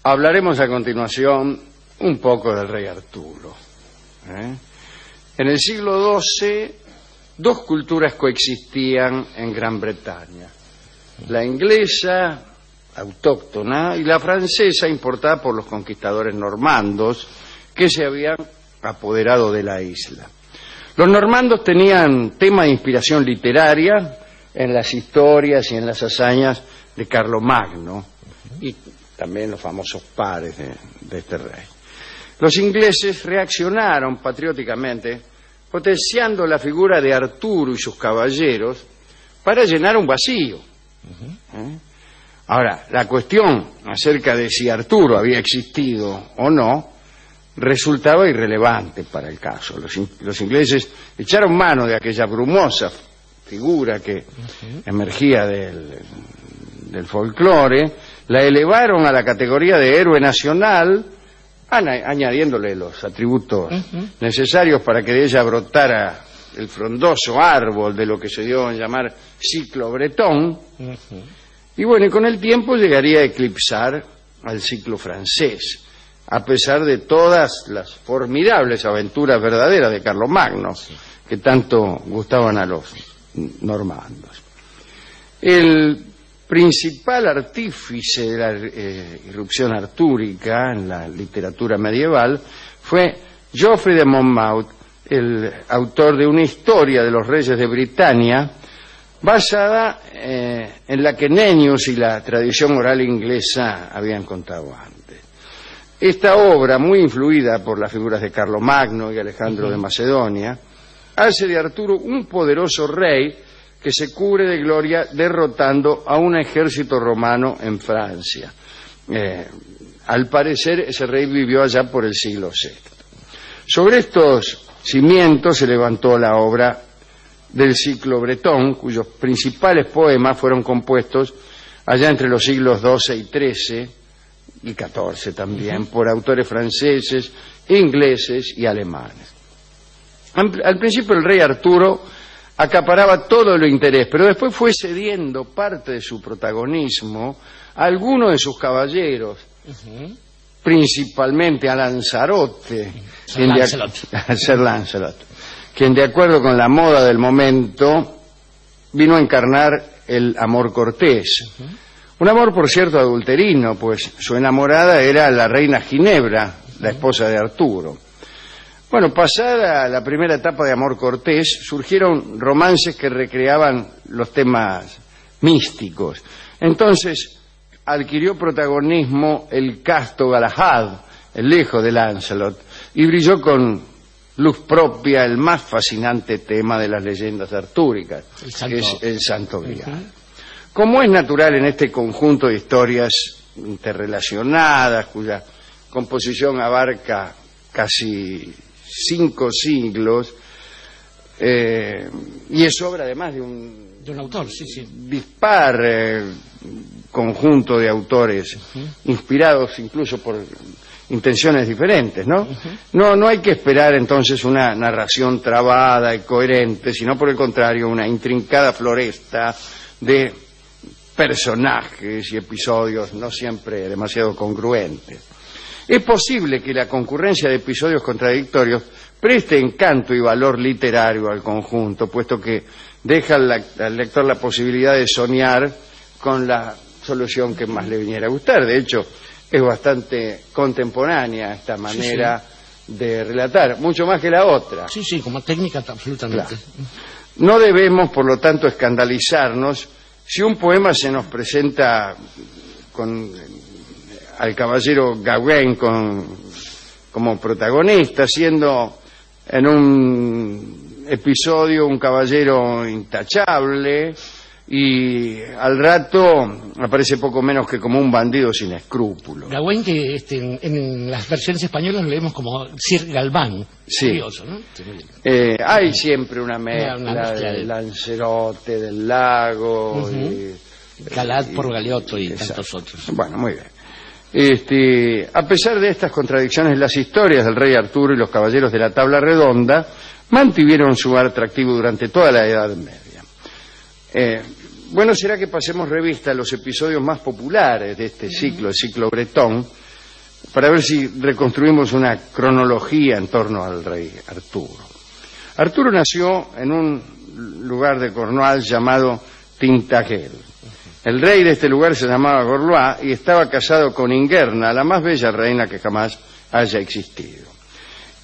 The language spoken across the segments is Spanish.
Hablaremos a continuación un poco del rey Arturo. En el siglo XII, dos culturas coexistían en Gran Bretaña: la inglesa, autóctona, y la francesa, importada por los conquistadores normandos que se habían apoderado de la isla. Los normandos tenían tema de inspiración literaria en las historias y en las hazañas de Carlomagno y también los famosos pares de este rey. Los ingleses reaccionaron patrióticamente potenciando la figura de Arturo y sus caballeros para llenar un vacío. Ahora, la cuestión acerca de si Arturo había existido o no resultaba irrelevante para el caso. Los ingleses echaron mano de aquella brumosa figura que emergía del folclore, la elevaron a la categoría de héroe nacional, añadiéndole los atributos necesarios para que de ella brotara el frondoso árbol de lo que se dio a llamar ciclo bretón. Y bueno, y con el tiempo llegaría a eclipsar al ciclo francés, a pesar de todas las formidables aventuras verdaderas de Carlomagno, que tanto gustaban a los normandos. El principal artífice de la irrupción artúrica en la literatura medieval fue Geoffrey de Monmouth, el autor de una historia de los reyes de Britania, basada en la que Nennius y la tradición oral inglesa habían contado antes. Esta obra, muy influida por las figuras de Carlomagno y Alejandro de Macedonia, hace de Arturo un poderoso rey que se cubre de gloria derrotando a un ejército romano en Francia. Al parecer, ese rey vivió allá por el siglo VI. Sobre estos cimientos se levantó la obra del ciclo bretón, cuyos principales poemas fueron compuestos allá entre los siglos XII y XIII, y XIV también, por autores franceses, ingleses y alemanes. Al principio el rey Arturo acaparaba todo el interés, pero después fue cediendo parte de su protagonismo a algunos de sus caballeros, principalmente a Lanzarote, Sir Lancelot, quien de acuerdo con la moda del momento vino a encarnar el amor cortés. Un amor, por cierto, adulterino, pues su enamorada era la reina Ginebra, la esposa de Arturo. Bueno, pasada la primera etapa de amor cortés, surgieron romances que recreaban los temas místicos. Entonces adquirió protagonismo el casto Galahad, el hijo de Lancelot, y brilló con luz propia el más fascinante tema de las leyendas artúricas, que es el Santo Grial. Como es natural en este conjunto de historias interrelacionadas, cuya composición abarca casi 5 siglos, y es obra además de un autor, dispar conjunto de autores inspirados incluso por intenciones diferentes, ¿no? No hay que esperar entonces una narración trabada y coherente, sino por el contrario una intrincada floresta de personajes y episodios no siempre demasiado congruentes. Es posible que la concurrencia de episodios contradictorios preste encanto y valor literario al conjunto, puesto que deja al lector la posibilidad de soñar con la solución que más le viniera a gustar. De hecho, es bastante contemporánea esta manera de relatar, mucho más que la otra. Sí, como técnica absolutamente. Claro. No debemos, por lo tanto, escandalizarnos si un poema se nos presenta con al caballero Gawain como protagonista, siendo en un episodio un caballero intachable y al rato aparece poco menos que como un bandido sin escrúpulos. Gawain, que en las versiones españolas lo leemos como Sir Galván. Sí. Curioso, ¿no? Hay siempre una mezcla del Lancerote, del lago, Galad por Galeotto y tantos otros. Bueno, muy bien. A pesar de estas contradicciones, las historias del rey Arturo y los caballeros de la tabla redonda mantuvieron su atractivo durante toda la Edad Media. Bueno será que pasemos revista a los episodios más populares de este ciclo, el ciclo bretón, para ver si reconstruimos una cronología en torno al rey Arturo. Arturo nació en un lugar de Cornualles llamado Tintagel. El rey de este lugar se llamaba Gorlois y estaba casado con Ingerna, la más bella reina que jamás haya existido.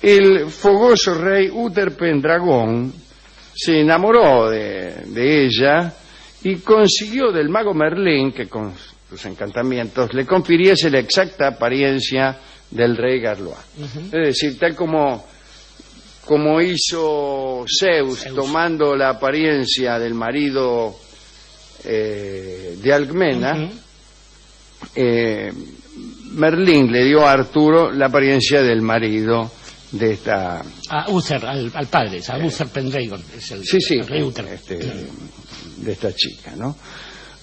El fogoso rey Uther-Pendragon se enamoró de ella y consiguió del mago Merlín que con sus encantamientos le confiriese la exacta apariencia del rey Gorlois. Es decir, tal como hizo Zeus tomando la apariencia del marido de Alcmena, Merlín le dio a Arturo la apariencia del marido de esta... A Uther, al padre, a Uther Pendragon, es el rey Uther. De esta chica, ¿no?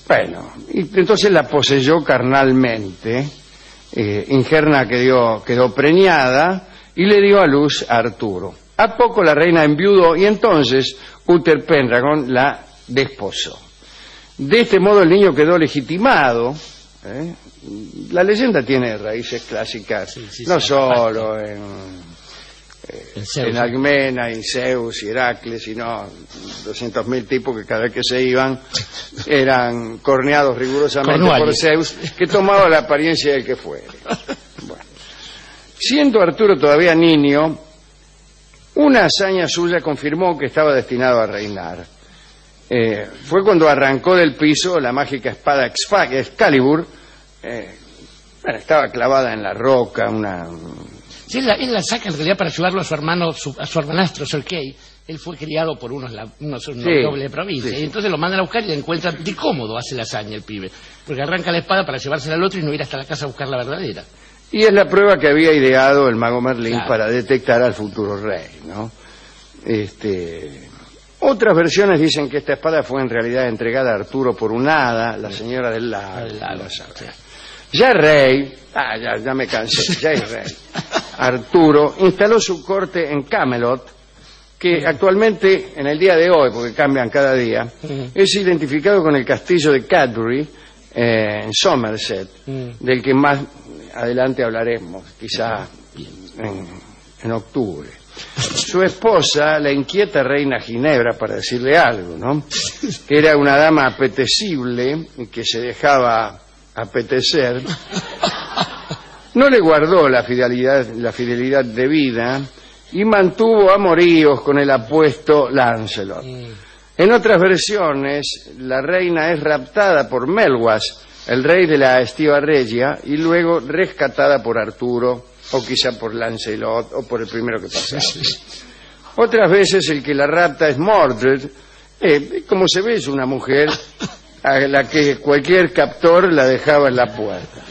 Bueno, y entonces la poseyó carnalmente, Ingerna quedó preñada y le dio a luz a Arturo. A poco la reina enviudó y entonces Uther Pendragon la desposó. De este modo el niño quedó legitimado. La leyenda tiene raíces clásicas, no solo en Alcmena, en Zeus y Heracles, sino 200.000 tipos que cada vez que se iban eran corneados rigurosamente por Zeus, que tomaba la apariencia del que fuere. Bueno. Siendo Arturo todavía niño, una hazaña suya confirmó que estaba destinado a reinar. Fue cuando arrancó del piso la mágica espada Excalibur. Estaba clavada en la roca, Sí, él la saca en realidad para ayudarlo a su hermano, a su hermanastro, Sir Kay. Él fue criado por unos nobles de provincia. Y entonces lo mandan a buscar y le encuentran de cómodo hace la hazaña el pibe. Porque arranca la espada para llevársela al otro y no ir hasta la casa a buscar la verdadera. Y es la prueba que había ideado el mago Merlín para detectar al futuro rey, ¿no? Otras versiones dicen que esta espada fue en realidad entregada a Arturo por una hada, la señora del lago. Ya rey, ya me cansé, ya es rey. Arturo instaló su corte en Camelot, que actualmente, en el día de hoy, porque cambian cada día, es identificado con el castillo de Cadbury, en Somerset, del que más adelante hablaremos, quizá en octubre. Su esposa, la inquieta reina Ginebra, para decirle algo, ¿no? Que era una dama apetecible y que se dejaba apetecer, no le guardó la fidelidad debida y mantuvo amoríos con el apuesto Lancelot. En otras versiones, la reina es raptada por Melwas, el rey de la Estiva Regia, y luego rescatada por Arturo, o quizá por Lancelot, o por el primero que pasaba. Otras veces el que la rapta es Mordred. Como se ve, es una mujer a la que cualquier captor la dejaba en la puerta.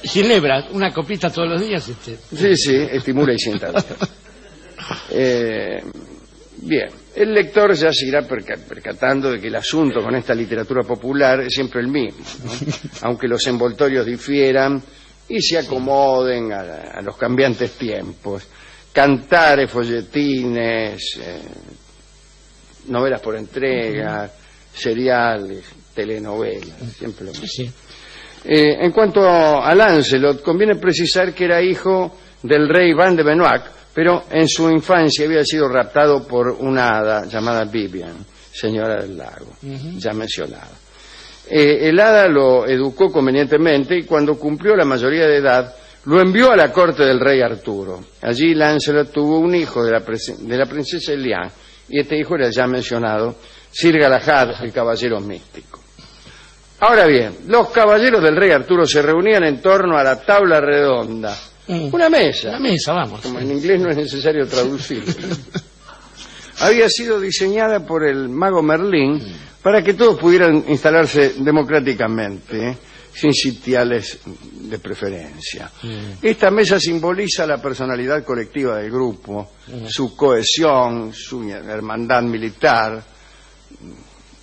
Ginebra, una copita todos los días. Sí, estimula y sienta. Bien, el lector ya se irá percatando de que el asunto con esta literatura popular es siempre el mismo, ¿no? Aunque los envoltorios difieran y se acomoden a los cambiantes tiempos. Cantares, folletines, novelas por entrega, seriales, telenovelas, siempre lo mismo. En cuanto a Lancelot, conviene precisar que era hijo del rey Van de Benoit, pero en su infancia había sido raptado por una hada llamada Vivian, señora del lago, ya mencionada. El hada lo educó convenientemente y cuando cumplió la mayoría de edad lo envió a la corte del rey Arturo. Allí Lancelot tuvo un hijo de la princesa Eliane, y este hijo era el ya mencionado Sir Galahad, el caballero místico. Ahora bien, los caballeros del rey Arturo se reunían en torno a la tabla redonda. Una mesa. Una mesa, vamos. Como en inglés no es necesario traducirlo. Había sido diseñada por el mago Merlín para que todos pudieran instalarse democráticamente, sin sitiales de preferencia. Esta mesa simboliza la personalidad colectiva del grupo, su cohesión, su hermandad militar,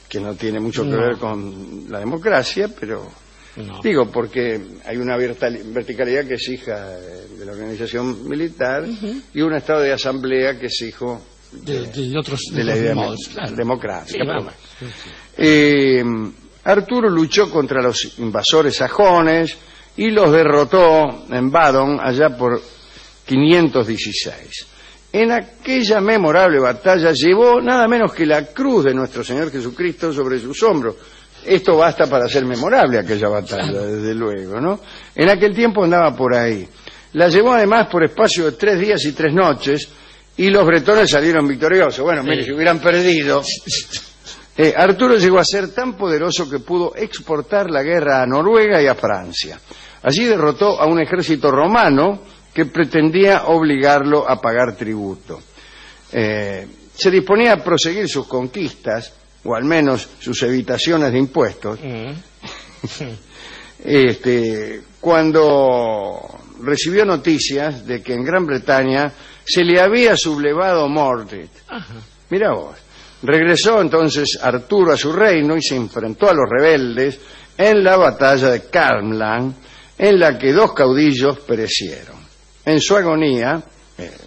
que no tiene mucho que ver con la democracia, pero digo porque hay una verticalidad que es hija de la organización militar y un estado de asamblea que es hijo de la idea democrática. Arturo luchó contra los invasores sajones y los derrotó en Badon allá por 516. En aquella memorable batalla llevó nada menos que la cruz de nuestro Señor Jesucristo sobre sus hombros. Esto basta para ser memorable aquella batalla, desde luego, ¿no? En aquel tiempo andaba por ahí. La llevó además por espacio de 3 días y 3 noches, y los bretones salieron victoriosos. Bueno, mire, si hubieran perdido... Arturo llegó a ser tan poderoso que pudo exportar la guerra a Noruega y a Francia. Allí derrotó a un ejército romano que pretendía obligarlo a pagar tributo. Se disponía a proseguir sus conquistas, o al menos sus evitaciones de impuestos, cuando recibió noticias de que en Gran Bretaña se le había sublevado Mordred. Mira vos. Regresó entonces Arturo a su reino y se enfrentó a los rebeldes en la batalla de Carmlan, en la que 2 caudillos perecieron. En su agonía,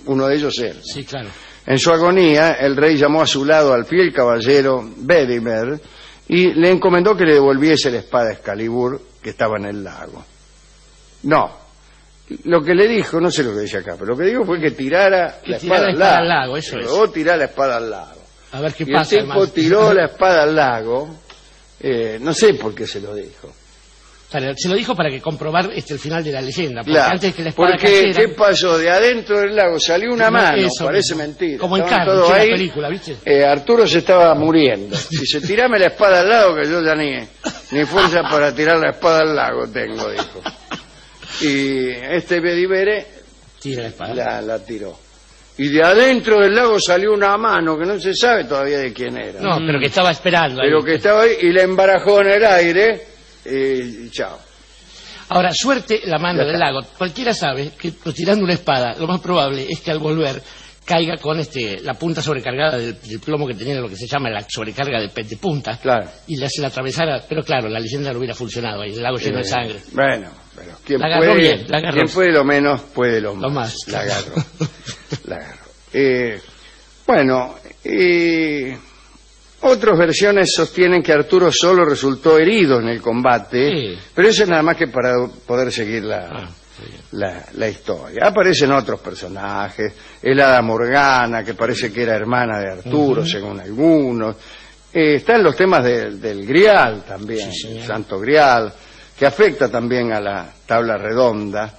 uno de ellos él. Sí, claro. En su agonía, el rey llamó a su lado al fiel caballero Bedimer y le encomendó que le devolviese la espada Excalibur que estaba en el lago. No, lo que le dijo, no sé lo que dice acá, pero lo que dijo fue que tirara la espada al lago. Eso es. Luego tirar la espada al lago. A ver qué y pasa. El tipo tiró la espada al lago, no sé por qué se lo dijo. Se lo dijo para que comprobar el final de la leyenda. Porque Claro, antes que la espada porque cayera, ¿qué pasó? De adentro del lago salió una mano, eso parece mismo. mentira. Como en Estaban Carlos, todos la ahí. película, ¿viste? Arturo se estaba muriendo. Dice, tirame la espada al lago que yo ya ni fuerza para tirar la espada al lago tengo, dijo. Y este Bedivere Tira la espada. la tiró. Y de adentro del lago salió una mano que no se sabe todavía de quién era. No, pero que estaba esperando. Pero ahí. que estaba ahí y la embarajó en el aire y chao. Ahora, suerte la mano del lago. Cualquiera sabe que tirando una espada, lo más probable es que al volver caiga con la punta sobrecargada del plomo que tenía, lo que se llama la sobrecarga de punta, Claro. y se la atravesara. Pero claro, la leyenda no hubiera funcionado ahí, el lago lleno de sangre. Bueno, pero quien La agarró puede, bien, la agarró. quien puede lo menos, puede lo más. Lo más. La agarró. La agarró. Bueno, otras versiones sostienen que Arturo solo resultó herido en el combate, Sí. pero eso es nada más que para poder seguir la historia. Aparecen otros personajes, el hada Morgana, que parece que era hermana de Arturo, según algunos. Están los temas del Grial también, Sí, el Santo Grial, que afecta también a la tabla redonda.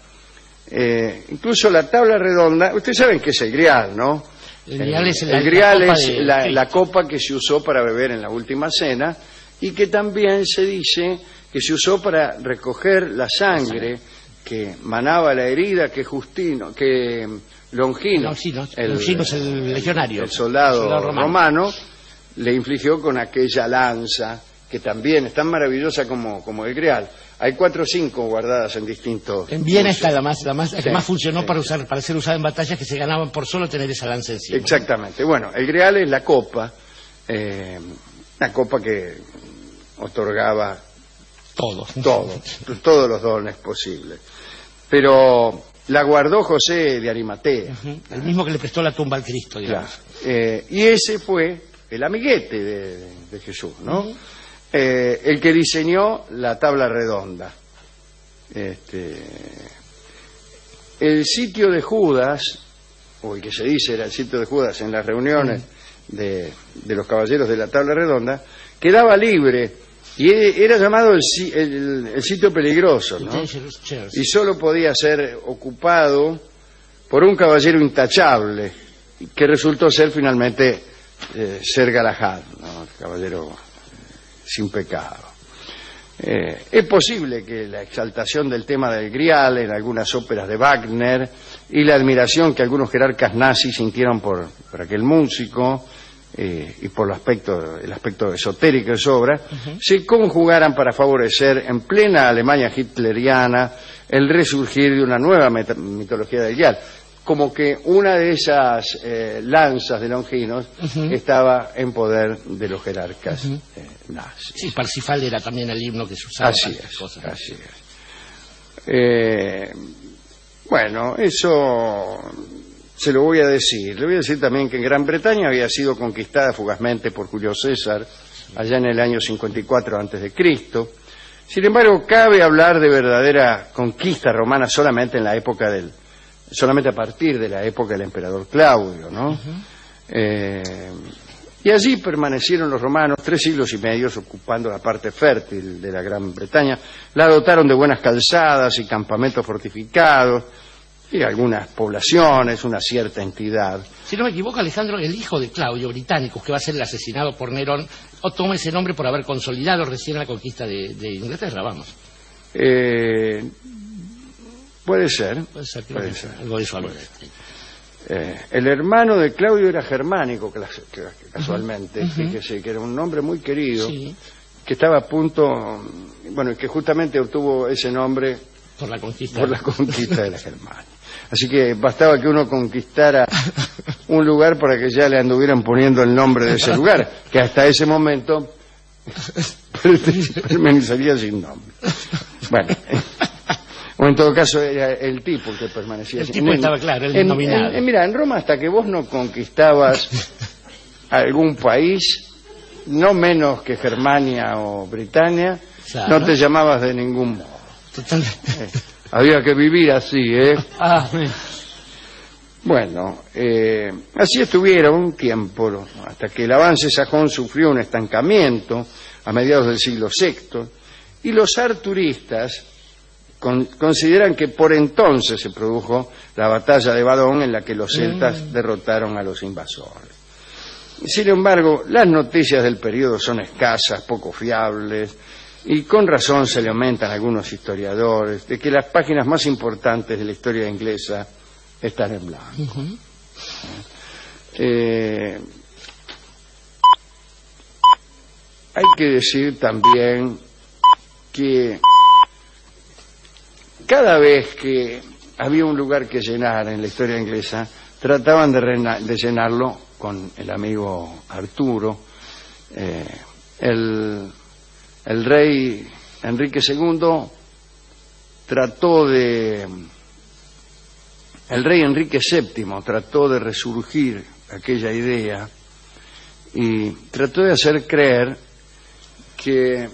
Incluso la tabla redonda, ustedes saben qué es el Grial, ¿no? El Grial es, El Grial es la Cristo. copa que se usó para beber en la última cena y que también se dice que se usó para recoger la sangre que manaba la herida que Longino, Longino es el legionario, el soldado romano, le infligió con aquella lanza que también es tan maravillosa como el Grial. Hay 4 o 5 guardadas en distintos... En Viena está la que Sí, más funcionó sí. para ser usada en batallas que se ganaban por solo tener esa lanza encima. Exactamente. Bueno, el Grial es la copa que otorgaba todos los dones posibles. Pero la guardó José de Arimatea. El mismo que le prestó la tumba al Cristo, digamos. Claro. Y ese fue el amiguete de Jesús, ¿no? El que diseñó la tabla redonda. El sitio de Judas, o el que se dice era el sitio de Judas en las reuniones de los caballeros de la tabla redonda, quedaba libre y era llamado el sitio peligroso, ¿no? Y solo podía ser ocupado por un caballero intachable, que resultó ser finalmente Ser Galahad, ¿no? El caballero sin pecado. Es posible que la exaltación del tema del Grial en algunas óperas de Wagner y la admiración que algunos jerarcas nazis sintieron por aquel músico y por el aspecto esotérico de su obra, se conjugaran para favorecer en plena Alemania hitleriana el resurgir de una nueva mitología del Grial. Como que una de esas lanzas de Longinos estaba en poder de los jerarcas nazis. Sí, Parsifal era también el himno que se usaba. Así es. Bueno, eso se lo voy a decir. Le voy a decir también que en Gran Bretaña había sido conquistada fugazmente por Julio César allá en el año 54 a.C. Sin embargo, cabe hablar de verdadera conquista romana solamente a partir de la época del emperador Claudio, ¿no? Y allí permanecieron los romanos 3 siglos y medio ocupando la parte fértil de la Gran Bretaña. La dotaron de buenas calzadas y campamentos fortificados y algunas poblaciones, una cierta entidad. Si no me equivoco, Alejandro, el hijo de Claudio, británico, que va a ser el asesinado por Nerón, o toma ese nombre por haber consolidado recién la conquista de Inglaterra, vamos. Puede ser. Puede ser. Algo de eso. El hermano de Claudio era germánico, casualmente, fíjese, que era un nombre muy querido, sí, que estaba a punto, bueno, que justamente obtuvo ese nombre por la conquista de la Germania. Así que bastaba que uno conquistara un lugar para que ya le anduvieran poniendo el nombre de ese lugar, que hasta ese momento permanecería sin nombre. Bueno, o en todo caso era el tipo que permanecía sin nombre. El tipo estaba claro, el denominado. Mira, en Roma, hasta que vos no conquistabas algún país, no menos que Germania o Britania, claro, no te llamabas de ningún modo. Había que vivir así, ¿eh? Bueno, así estuvieron un tiempo, hasta que el avance sajón sufrió un estancamiento a mediados del siglo VI, y los arturistas consideran que por entonces se produjo la batalla de Badón, en la que los celtas derrotaron a los invasores. Sin embargo, las noticias del periodo son escasas, poco fiables, y con razón se le aumentan a algunos historiadores de que las páginas más importantes de la historia inglesa están en blanco. Hay que decir también que cada vez que había un lugar que llenar en la historia inglesa, trataban de llenarlo con el amigo Arturo. El rey Enrique II el rey Enrique VII trató de resurgir aquella idea y trató de hacer creer que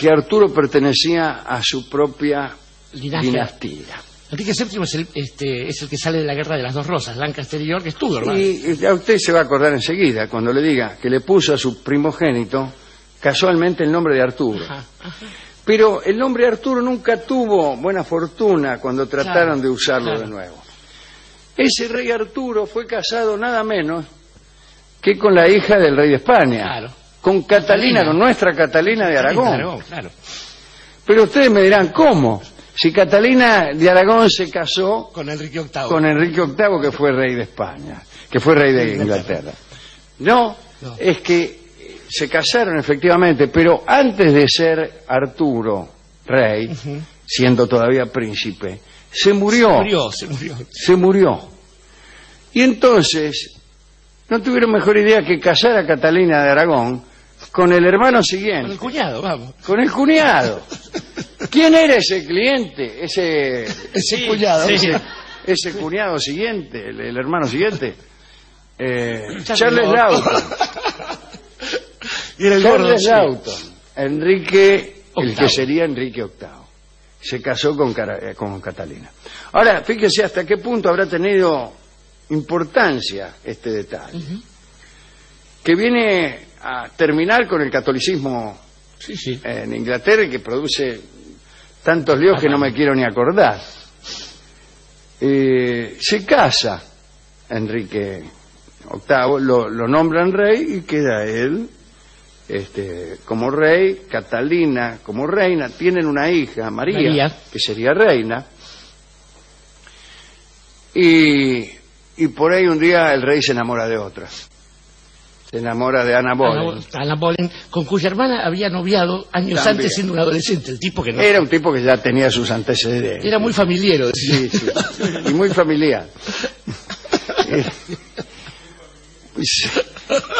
Arturo pertenecía a su propia dinastía. Enrique VII es el que sale de la Guerra de las Dos Rosas, Lancaster y York, es tu hermano. Y a usted se va a acordar enseguida cuando le diga que le puso a su primogénito casualmente el nombre de Arturo. Pero el nombre de Arturo nunca tuvo buena fortuna cuando trataron de usarlo de nuevo. Ese rey Arturo fue casado nada menos que con la hija del rey de España, con Catalina, con nuestra Catalina de Aragón. Pero ustedes me dirán, ¿cómo? Si Catalina de Aragón se casó con Enrique VIII. Con Enrique VIII, que fue rey de España, que fue rey de Inglaterra. No, es que se casaron efectivamente, pero antes de ser Arturo rey, siendo todavía príncipe, se murió. Se murió. Y entonces no tuvieron mejor idea que casar a Catalina de Aragón con el hermano siguiente. Con el cuñado, vamos. Con el cuñado. ¿Quién era ese cliente? Ese cuñado. Ese cuñado siguiente, el hermano siguiente. Charles Lawton. Charles Lawton. Enrique, el que sería Enrique VIII. Se casó con Catalina. Ahora, fíjese hasta qué punto habrá tenido importancia este detalle. Que viene a terminar con el catolicismo en Inglaterra, y que produce tantos líos que no me quiero ni acordar. Se casa Enrique VIII, lo nombran rey y queda él como rey, Catalina como reina. Tienen una hija, María, que sería reina, y por ahí un día el rey se enamora de otra. Se enamora de Ana Boleyn. Ana Boleyn, con cuya hermana había noviado años antes siendo un adolescente. El tipo que no... Era un tipo que ya tenía sus antecedentes. Era muy familiero. Sí, y muy familiar.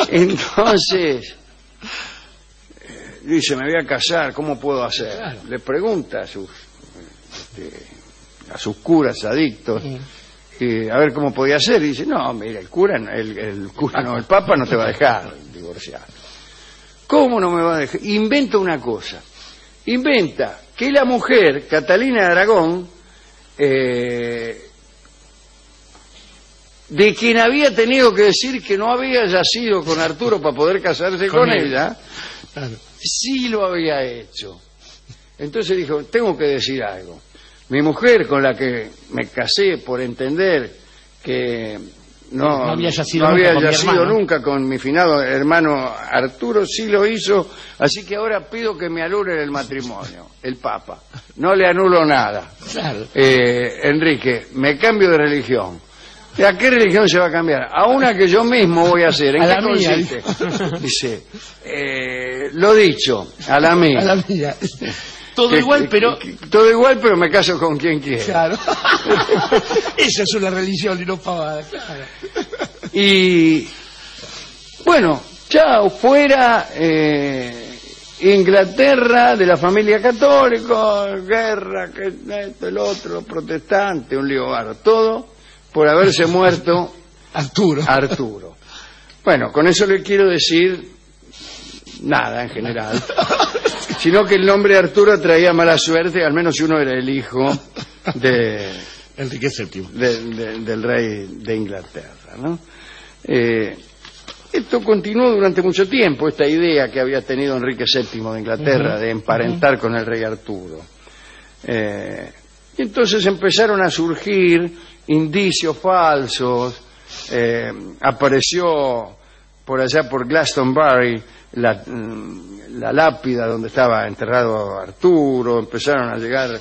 Entonces, dice, me voy a casar, ¿cómo puedo hacer? Claro. Le pregunta a sus curas adictos, a ver cómo podía ser, y dice, no, mira, el Papa no te va a dejar divorciar. ¿Cómo no me va a dejar? Inventa una cosa. Inventa que la mujer, Catalina de Aragón, de quien había tenido que decir que no había yacido con Arturo para poder casarse con ella, claro, sí lo había hecho. Entonces dijo, tengo que decir algo. Mi mujer, con la que me casé por entender que no había yacido nunca con mi finado hermano Arturo, sí lo hizo, así que ahora pido que me anulen el matrimonio, el Papa. No le anulo nada. Claro. Enrique, me cambio de religión. ¿A qué religión se va a cambiar? A una que yo mismo voy a hacer. ¿En qué consiste? Dice, lo dicho, a la mía. A la mía. Todo igual, pero me caso con quien quiera. Claro. Esa es una religión y no pavada, claro. Y bueno, chao, fuera Inglaterra de la familia católica, guerra, que esto, el otro, protestante, un lío bárbaro, todo por haberse muerto Arturo. Bueno, con eso le quiero decir nada en general, sino que el nombre Arturo traía mala suerte, al menos si uno era el hijo de Enrique VII, del rey de Inglaterra, ¿no? Esto continuó durante mucho tiempo, esta idea que había tenido Enrique VII de Inglaterra de emparentar con el rey Arturo. Y entonces empezaron a surgir indicios falsos, apareció por allá por Glastonbury la lápida donde estaba enterrado Arturo, empezaron a llegar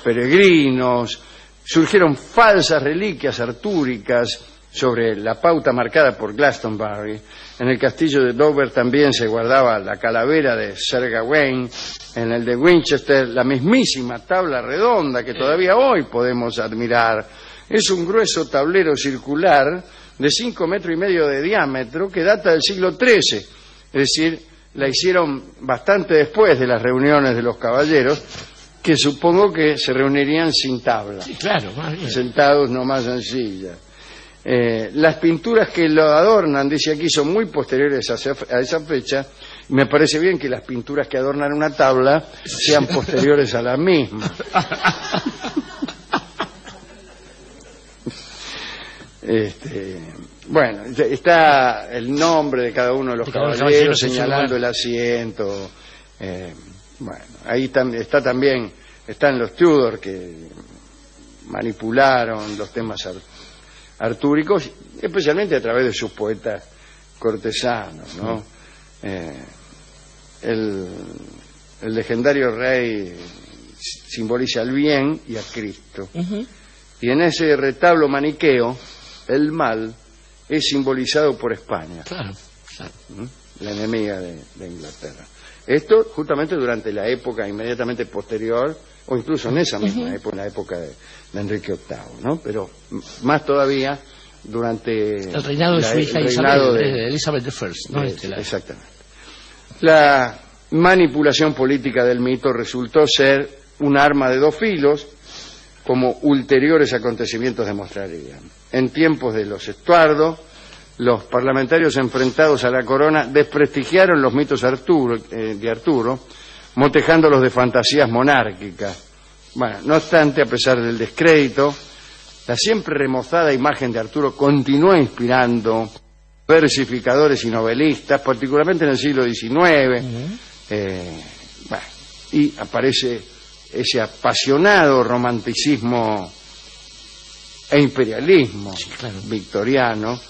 peregrinos, surgieron falsas reliquias artúricas sobre la pauta marcada por Glastonbury. En el castillo de Dover también se guardaba la calavera de Sir Gawain, en el de Winchester la mismísima tabla redonda que todavía hoy podemos admirar. Es un grueso tablero circular de 5,5 metros de diámetro que data del siglo XIII, es decir, la hicieron bastante después de las reuniones de los caballeros, que supongo que se reunirían sin tabla, sí, claro, sentados nomás en sillas. Las pinturas que lo adornan, dice aquí, son muy posteriores a esa fecha. Me parece bien que las pinturas que adornan una tabla sean posteriores a la misma. Bueno, está el nombre de cada uno de los caballeros señalando el asiento. Bueno, ahí están los Tudor, que manipularon los temas artúricos, especialmente a través de sus poetas cortesanos, ¿no? El legendario rey simboliza el bien y a Cristo. Y en ese retablo maniqueo, el mal es simbolizado por España, claro. La enemiga de Inglaterra. Esto justamente durante la época inmediatamente posterior, o incluso en esa misma época, en la época de Enrique VIII, ¿no? Pero más todavía durante el reinado de su hija Elizabeth I, ¿no? Exactamente. La manipulación política del mito resultó ser un arma de dos filos, como ulteriores acontecimientos demostrarían. En tiempos de los Estuardo, los parlamentarios enfrentados a la corona desprestigiaron los mitos de Arturo, motejándolos de fantasías monárquicas. Bueno, no obstante, a pesar del descrédito, la siempre remozada imagen de Arturo continuó inspirando versificadores y novelistas, particularmente en el siglo XIX. Y aparece ese apasionado romanticismo e imperialismo victoriano,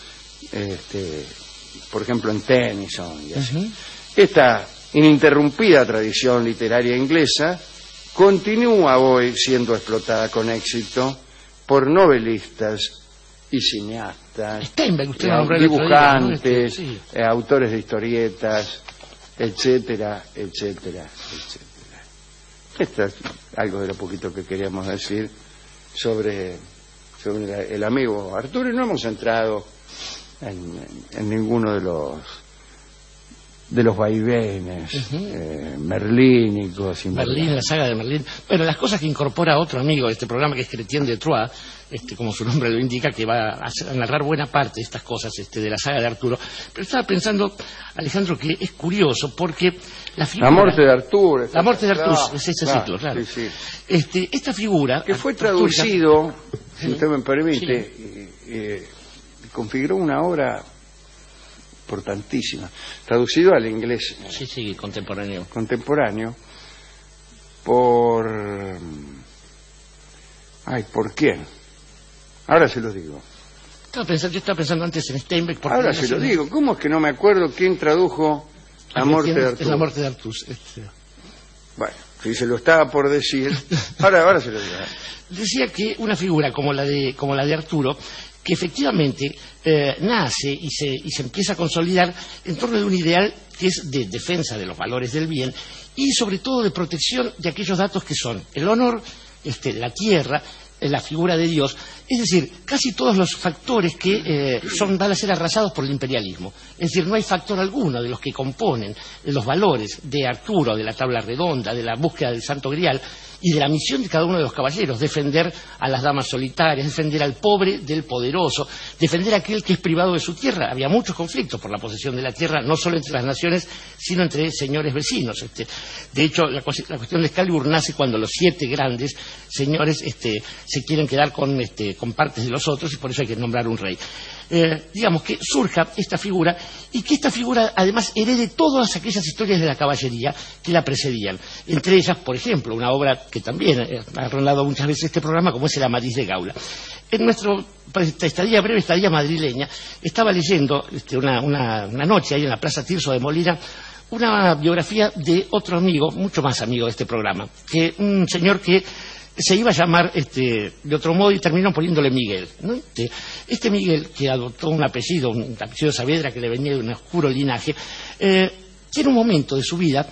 por ejemplo en Tennyson y así. Esta ininterrumpida tradición literaria inglesa continúa hoy siendo explotada con éxito por novelistas y cineastas, dibujantes, autores de historietas, etcétera, etcétera, etcétera. Esto es algo de lo poquito que queríamos decir sobre el amigo Arturo, y no hemos entrado en ninguno de los vaivenes merlínicos. Merlín, la saga de Merlín. Bueno, las cosas que incorpora otro amigo de este programa, que es Chrétien de Troyes, como su nombre lo indica, que va a narrar buena parte de estas cosas de la saga de Arturo. Pero estaba pensando, Alejandro, que es curioso porque la figura... La muerte de Arturo. La muerte de Arturo, es ese ciclo, claro. Sí, sí. Esta figura... Que fue traducido, si usted me permite, configuró una obra importantísima, traducido al inglés contemporáneo por... ¿por quién? Ahora se lo digo. Yo estaba pensando antes en Steinbeck. Ahora se lo digo. ¿Cómo es que no me acuerdo quién tradujo La muerte de Arturo? La muerte de Arturo. Bueno, si se lo estaba por decir, ahora se lo digo. Decía que una figura como la de Arturo, que efectivamente nace y se empieza a consolidar en torno de un ideal que es de defensa de los valores del bien y sobre todo de protección de aquellos datos que son el honor, la tierra, la figura de Dios, es decir, casi todos los factores que van a ser arrasados por el imperialismo. Es decir, no hay factor alguno de los que componen los valores de Arturo, de la tabla redonda, de la búsqueda del Santo Grial y de la misión de cada uno de los caballeros, defender a las damas solitarias, defender al pobre del poderoso, defender a aquel que es privado de su tierra. Había muchos conflictos por la posesión de la tierra, no solo entre las naciones, sino entre señores vecinos. De hecho, la cuestión de Excalibur nace cuando los 7 grandes señores se quieren quedar con partes de los otros y por eso hay que nombrar un rey. Digamos que surja esta figura y que esta figura además herede todas aquellas historias de la caballería que la precedían. Entre ellas, por ejemplo, una obra que también ha rondado muchas veces este programa, como es el Amadís de Gaula. En nuestra breve estadía madrileña, estaba leyendo una noche ahí en la Plaza Tirso de Molina una biografía de otro amigo, mucho más amigo de este programa, que un señor que se iba a llamar de otro modo y terminó poniéndole Miguel, ¿no? Este Miguel, que adoptó un apellido Saavedra que le venía de un oscuro linaje, tiene un momento de su vida,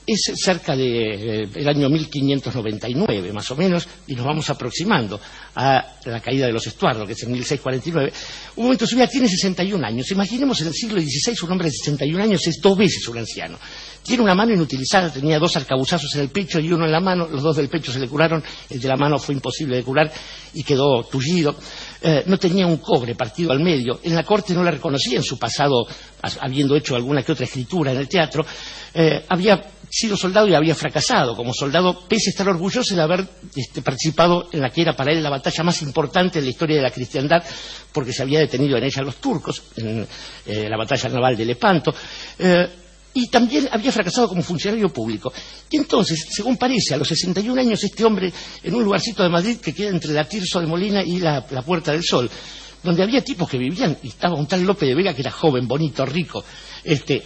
es cerca del año 1599 más o menos, y nos vamos aproximando a la caída de los Estuardo, que es en 1649, un momento de su vida, tiene 61 años. Imaginemos en el siglo XVI un hombre de 61 años es 2 veces un anciano. Tiene una mano inutilizada, tenía 2 arcabuzazos en el pecho y uno en la mano, los 2 del pecho se le curaron, el de la mano fue imposible de curar y quedó tullido. No tenía un cobre partido al medio, en la corte no le reconocían su pasado, habiendo hecho alguna que otra escritura en el teatro. Había sido soldado y había fracasado como soldado, pese a estar orgulloso de haber participado en la que era para él la batalla más importante en la historia de la cristiandad, porque se había detenido en ella los turcos, en la batalla naval de Lepanto, y también había fracasado como funcionario público. Y entonces, según parece, a los 61 años este hombre, en un lugarcito de Madrid que queda entre la Tirso de Molina y la Puerta del Sol, donde había tipos que vivían, y estaba un tal Lope de Vega que era joven, bonito, rico,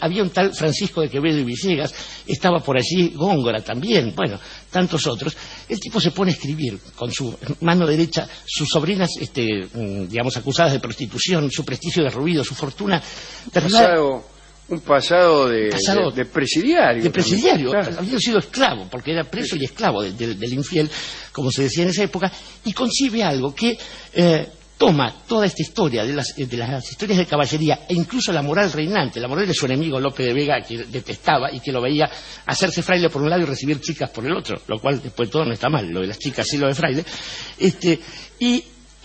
había un tal Francisco de Quevedo y Villegas, estaba por allí Góngora también, bueno, tantos otros. El tipo se pone a escribir con su mano derecha sus sobrinas, digamos, acusadas de prostitución, su prestigio derruido, su fortuna un pasado de presidiario. De presidiario, claro. Había sido esclavo, porque era preso y esclavo del infiel, como se decía en esa época, y concibe algo que toma toda esta historia de las historias de caballería e incluso la moral reinante, la moral de su enemigo Lope de Vega, que detestaba y que lo veía hacerse fraile por un lado y recibir chicas por el otro, lo cual después de todo no está mal, lo de las chicas sí, lo de fraile, y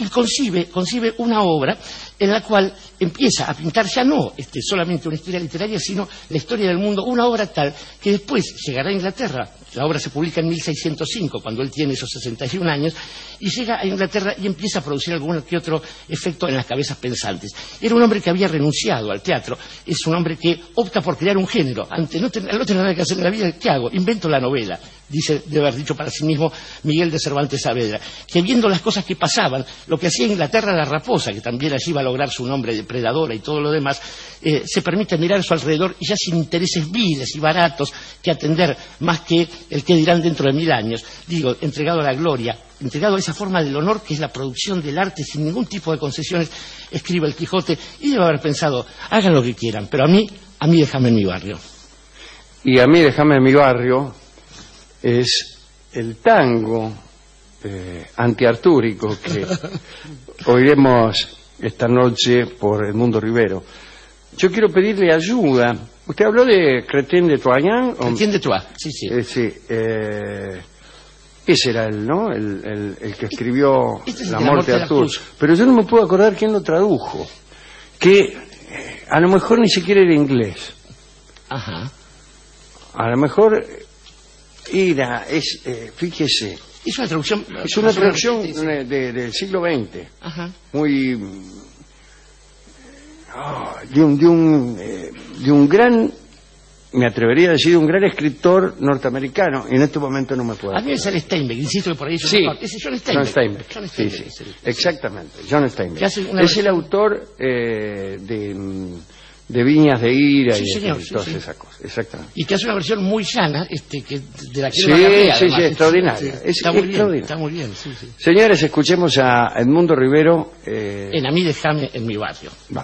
concibe una obra en la cual empieza a pintar ya no solamente una historia literaria, sino la historia del mundo, una obra tal que después llegará a Inglaterra. La obra se publica en 1605, cuando él tiene esos 61 años, y llega a Inglaterra y empieza a producir algún que otro efecto en las cabezas pensantes. Era un hombre que había renunciado al teatro, es un hombre que opta por crear un género. Al no tener nada que hacer en la vida, ¿qué hago? Invento la novela, dice, de haber dicho para sí mismo Miguel de Cervantes Saavedra, que viendo las cosas que pasaban, lo que hacía Inglaterra la raposa, que también allí va a lograr su nombre de predadora y todo lo demás, se permite mirar a su alrededor y ya sin intereses viles y baratos que atender más que el que dirán dentro de 1000 años, digo, entregado a la gloria, entregado a esa forma del honor que es la producción del arte sin ningún tipo de concesiones, escribe el Quijote y debe haber pensado, hagan lo que quieran, pero a mí déjame en mi barrio. Y a mí déjame en mi barrio es el tango antiartúrico que oiremos esta noche por Edmundo Rivero. yo quiero pedirle ayuda. ¿Usted habló de Chrétien de Troyes? Chrétien de Troyes, sí, sí. Sí. Ese era él, ¿no? El que escribió La muerte de Arthur. Pero yo no me puedo acordar quién lo tradujo. Que a lo mejor ni siquiera era inglés. Ajá. A lo mejor fíjese. Es una traducción. Es una traducción del siglo XX. Ajá. Muy. De un gran. Me atrevería a decir un gran escritor norteamericano, y en este momento no me puedo. A mí es el Steinbeck, insisto que por ahí es sí, ese John Steinbeck. John Steinbeck. Sí. Exactamente, John Steinbeck. Es el autor de Viñas de Ira y todas esas cosas, exactamente. Y que hace una versión muy llana, de la que sí, extraordinaria. Está muy bien, sí. Señores, escuchemos a Edmundo Rivero. En A mí déjame en mi barrio. Va.